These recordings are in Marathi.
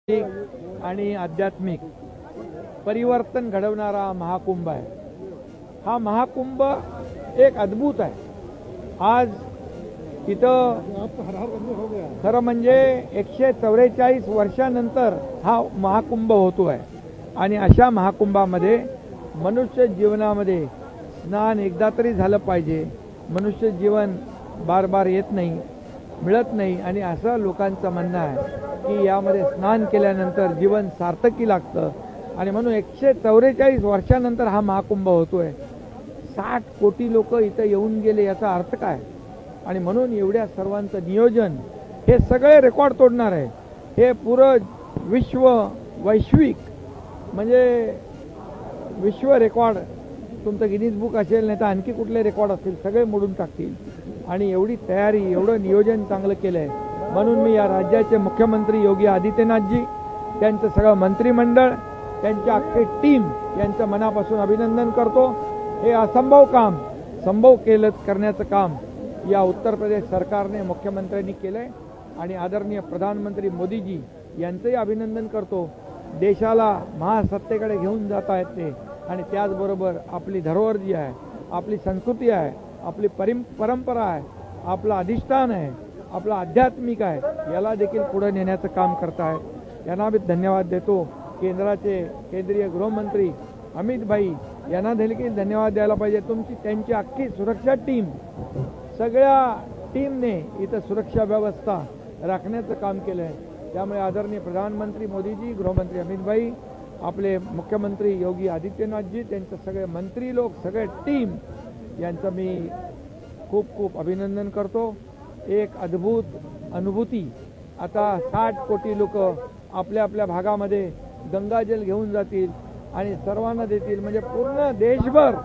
आणि आध्यात्मिक परिवर्तन घडवणारा महाकुंभ आहे। हा महाकुंभ एक अद्भुत आहे। आज इथं खरं म्हणजे 144 वर्षानंतर हा महाकुंभ होतो आहे आणि अशा महाकुंभामध्ये मनुष्य जीवनामध्ये स्नान एकदा तरी झालं पाहिजे। मनुष्य जीवन बार बार येत नाही, मिळत नाही आणि असं लोकांचं म्हणणं आहे की यामध्ये स्नान केल्यानंतर जीवन सार्थकी लागतं आणि म्हणून 144 वर्षानंतर हा महाकुंभ होतोय। 60 कोटी लोक इथं येऊन गेले याचा अर्थ काय? आणि म्हणून एवढ्या सर्वांचं नियोजन हे सगळे रेकॉर्ड तोडणार आहे। हे पुरं विश्व वैश्विक म्हणजे विश्व रेकॉर्ड तुमचं गिनीज बुक असेल नाही तर आणखी कुठले रेकॉर्ड असतील सगळे मोडून टाकतील आणि एवढी तयारी एवढं नियोजन चांगलं केलं आहे। म्हणून मी या राज्याचे मुख्यमंत्री योगी आदित्यनाथजी त्यांचं सगळं मंत्रिमंडळ त्यांची अख्खी टीम यांचं मनापासून अभिनंदन करतो। हे असंभव काम संभव करण्याचं काम या उत्तर प्रदेश सरकारने मुख्यमंत्र्यांनी केलं आहे आणि आदरणीय प्रधानमंत्री मोदीजी यांचंही अभिनंदन करतो। देशाला महासत्तेकडे घेऊन जात आहेत ते आणि त्याचबरोबर आपली धरोहर जी आहे, आपली संस्कृती आहे, आपली परंपरा आहे, आपलं अधिष्ठान आहे, आपलं आध्यात्मिक आहे याला देखील पुढे नेण्याचं काम करतायत। यांना मी धन्यवाद देतो। केंद्राचे केंद्रीय गृहमंत्री अमित भाई यांना देखील धन्यवाद द्यायला पाहिजे। त्यांची अख्खी सुरक्षा टीम सगळ्या टीमने इथं सुरक्षा व्यवस्था राखण्याचं काम केलं आहे। त्यामुळे आदरणीय प्रधानमंत्री मोदीजी, गृहमंत्री अमित भाई, आपले मुख्यमंत्री योगी आदित्यनाथजी, त्यांचे सगळे मंत्री लोक, सगळे टीम यांचं मी खूप खूप अभिनंदन करतो। एक अद्भुत अनुभूती। आता 60 कोटी लोक आपल्या आपल्या भागामध्ये गंगाजल घेऊन जातील आणि सर्वांना देतील म्हणजे पूर्ण देशभर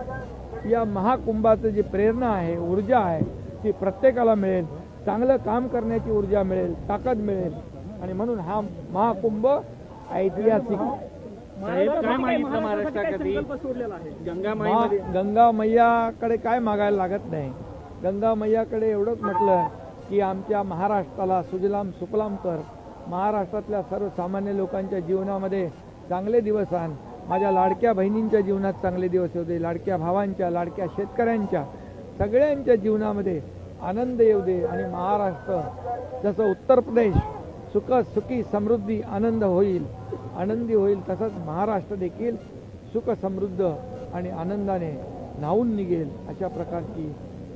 या महाकुंभाचं जी प्रेरणा आहे, ऊर्जा आहे ती प्रत्येकाला मिळेल। चांगलं काम करण्याची ऊर्जा मिळेल, ताकद मिळेल आणि म्हणून हा महाकुंभ ऐतिहासिक। काय मागितलं महाराष्ट्रासाठी गंगा मैयाकडे काय मागायला लागत नाही। गंगा मैयाकडे एवढंच म्हटलं की आमच्या महाराष्ट्राला सुजलाम सुफलाम कर, महाराष्ट्रातल्या सर्वसामान्य लोकांच्या जीवनामध्ये चांगले दिवस आण, माझ्या लाडक्या बहिणींच्या जीवनात चांगले दिवस होते, लाडक्या भावांच्या, लाडक्या शेतकऱ्यांच्या सगळ्यांच्या जीवनामध्ये आनंद येऊ दे आणि महाराष्ट्र जसं उत्तर प्रदेश सुखी समृद्धी आनंदी होईल तसंच महाराष्ट्र देखील सुख समृद्ध आणि आनंदाने न्हावून निघेल अशा प्रकारची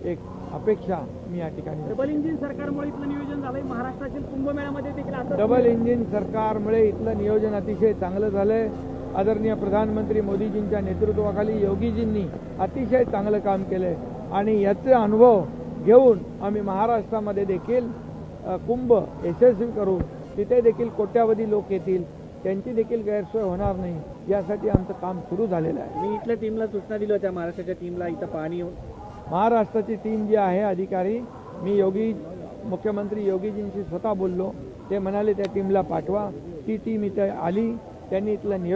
एक अपेक्षा मी या ठिकाणी। डबल इंजिन सरकारमुळे इथलं नियोजन झालंय महाराष्ट्रातील कुंभमेळ्यामध्ये देखील। डबल इंजिन सरकारमुळे इथलं नियोजन अतिशय चांगलं झालंय। आदरणीय प्रधानमंत्री मोदीजींच्या नेतृत्वाखाली योगीजींनी अतिशय चांगलं काम केलंय आणि याचे अनुभव घेऊन आम्ही महाराष्ट्रामध्ये देखील कुंभ यशस्वी करू। तिथे देखील कोट्यावधी लोक येतील, त्यांची देखील गैरसोय होणार नाही यासाठी आमचं काम सुरू झालेलं आहे। मी इथल्या टीमला सूचना दिली होत्या, महाराष्ट्राच्या टीमला इथं पाणी महाराष्ट्राची टीम जी आहे अधिकारी, मी मुख्यमंत्री योगीजींशी स्वतः बोललो, ते म्हणाले त्या टीमला पाठवा। ती टीम इथे आली, त्यांनी इथलं नियोजन